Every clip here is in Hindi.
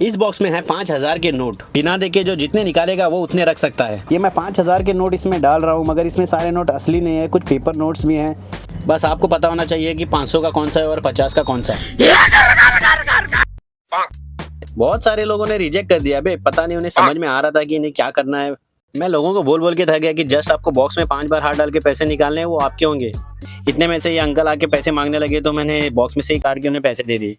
इस बॉक्स में है 5,000 के नोट। बिना देखे जो जितने निकालेगा वो उतने रख सकता है। ये मैं 5,000 के नोट इसमें डाल रहा हूँ, मगर इसमें सारे नोट असली नहीं है, कुछ पेपर नोट्स भी हैं। बस आपको पता होना चाहिए कि 500 का कौन सा है और 50 का कौन सा है। बहुत सारे लोगों ने रिजेक्ट कर दिया बे, पता नहीं उन्हें समझ में आ रहा था कि इन्हें क्या करना है। मैं लोगों को बोल बोल के थक गया कि जस्ट आपको बॉक्स में 5 बार हाथ डाल के पैसे निकालने हैं, वो आपके होंगे। इतने में से ये अंकल आके पैसे मांगने लगे तो मैंने बॉक्स में से ही काट के उन्हें पैसे दे दिए।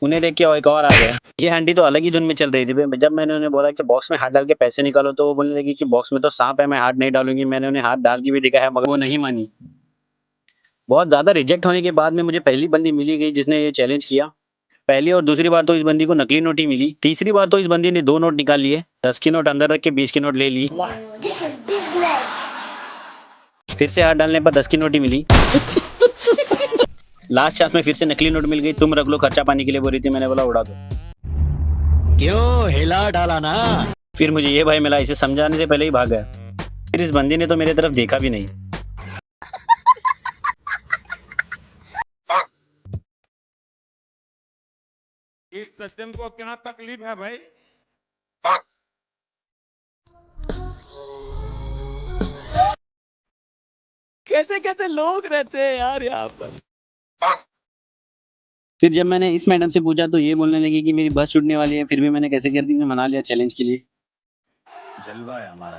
उन्हें देख के एक और आ गया। ये आंटी तो अलग ही धुन में चल रही थी बे। जब मैंने उन्हें बोला कि बॉक्स में हाथ डाल के पैसे निकालो तो वो बोलने लगी कि बॉक्स में तो सांप है, मैं हाथ नहीं डालूंगी। मैंने उन्हें हाथ डाल के भी दिखाया मगर वो नहीं मानी। बहुत ज्यादा रिजेक्ट होने के बाद में मुझे पहली बंदी मिली गई जिसने ये चैलेंज किया। पहली और दूसरी बार तो इस बंदी को नकली नोट ही मिली। तीसरी बार तो इस बंदी ने 2 नोट निकाल लिए, 10 की नोट अंदर रख के 20 की नोट ले ली। फिर से हाथ डालने पर 10 की नोट ही मिली। लास्ट चांस में फिर से नकली नोट मिल गई। तुम रख लो, खर्चा पानी के लिए बोल रही थी। मैंने बोला उड़ा दो। क्यों हिला डाला ना। फिर मुझे ये भाई मिला, इसे समझाने से पहले ही भाग गया। फिर इस बंदी ने तो मेरे तरफ देखा भी नहीं। इस सज्जन को क्या तकलीफ है भाई? कैसे कैसे लोग रहते हैं यार यहाँ पर। फिर जब मैंने इस मैडम से पूछा तो ये बोलने लगी कि मेरी बस छूटने वाली है। फिर भी मैंने कैसे कर दी, मैं मना लिया चैलेंज के लिए। जलवा है हमारा।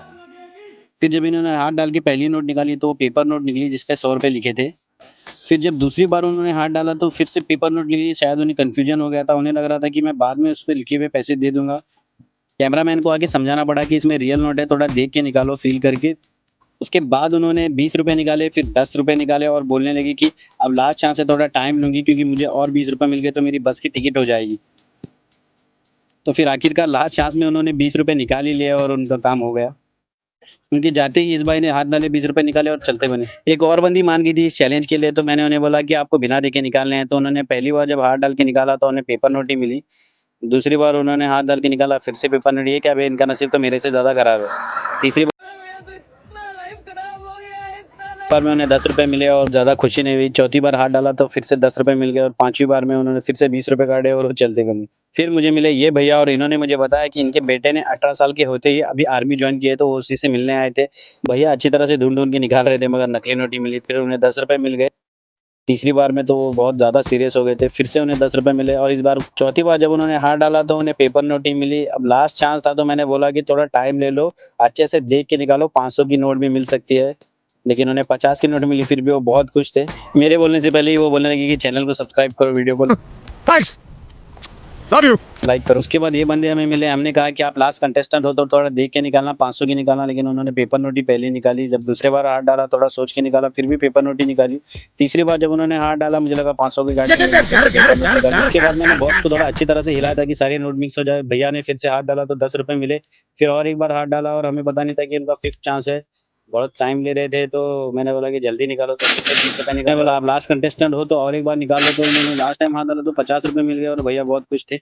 फिर जब इन्होंने हाथ डाल के पहली नोट निकाली तो वो पेपर नोट निकली जिसपे 100 रुपए लिखे थे। फिर जब दूसरी बार उन्होंने हाथ डाला तो फिर से पेपर नोट निकली। शायद उन्हें कंफ्यूजन हो गया था, उन्हें लग रहा था कि मैं बाद में उस पर लिखे हुए पैसे दे दूंगा। कैमरामैन को आके समझाना पड़ा कि इसमें रियल नोट है, थोड़ा देख के निकालो, फील करके। उसके बाद उन्होंने 20 रुपए निकाले, फिर 10 रुपए निकाले और बोलने लगी कि अब लास्ट चांस है, थोड़ा टाइम लूंगी क्योंकि मुझे और 20 रुपए मिल गए तो मेरी बस की टिकट हो जाएगी। तो फिर आखिरकार लास्ट चांस में उन्होंने 20 रुपए निकाल ही लिया और उनका काम हो गया। उनके जाते ही इस भाई ने हाथ डाले, 20 रुपए निकाले और चलते बने। एक और बंदी मान गई थी इस चैलेंज के लिए, तो मैंने उन्हें बोला कि आपको बिना देखे निकालने हैं। तो उन्होंने पहली बार जब हाथ डाल के निकाला तो उन्हें पेपर नोट ही मिली। दूसरी बार उन्होंने हाथ डाल के निकाला, फिर से पेपर नोट। ये क्या भाई, इनका नसीब तो मेरे से ज्यादा खराब है। तीसरी बार में उन्हें 10 रुपए मिले और ज्यादा खुशी नहीं हुई। चौथी बार हाथ डाला तो फिर से 10 रुपए मिल गए और पांचवी बार में उन्होंने फिर से 20 रुपए काटे और वो चलते बने। फिर मुझे मिले ये भैया और इन्होंने मुझे बताया कि इनके बेटे ने 18 साल के होते ही अभी आर्मी ज्वाइन किए, तो वो उसी से मिलने आए थे। भैया अच्छी तरह से ढूंढ ढूंढ के निकाल रहे थे मगर नकली नोट ही मिली। फिर उन्हें 10 रुपए मिल गए। तीसरी बार में तो वो बहुत ज़्यादा सीरियस हो गए थे, फिर से उन्हें 10 रुपए मिले। और इस बार चौथी बार जब उन्होंने हाथ डाला तो उन्हें पेपर नोट ही मिली। अब लास्ट चांस था तो मैंने बोला कि थोड़ा टाइम ले लो, अच्छे से देख के निकालो, 500 की नोट भी मिल सकती है। लेकिन उन्हें 50 की नोट मिली, फिर भी वो बहुत खुश थे। मेरे बोलने से पहले ही वो बोलने लगे कि चैनल को सब्सक्राइब करो, वीडियो को थैंक्स, लव यू। लाइक करो। उसके बाद ये बंदे हमें मिले। हमने कहा कि आप लास्ट कंटेस्टेंट हो तो थोड़ा देख के निकालना, 500 की निकालना। लेकिन उन्होंने पेपर नोट ही पहले निकाली। जब दूसरे बार हाथ डाला थोड़ा सोच के निकाला, फिर भी पेपर नोट ही निकाली। तीसरी बार जब उन्होंने हाथ डाला मुझे लगा 500 की गाड़ी। उसके बाद मैंने बॉक्स को थोड़ा अच्छी तरह से हिलाया ताकि सारे नोट मिक्स हो जाए। भैया ने फिर से हाथ डाला तो 10 रुपए मिले। फिर और एक बार हाथ डाला और हमें पता नहीं था कि उनका 5th चांस है। बहुत टाइम ले रहे थे तो मैंने बोला कि जल्दी निकालो, तो फिर से 20 रुपए निकाले। बोला आप लास्ट कंटेस्टेंट हो तो और एक बार निकालो। तो उन्होंने लास्ट टाइम हाथ डाला तो 50 रुपए मिल गए और भैया बहुत खुश थे।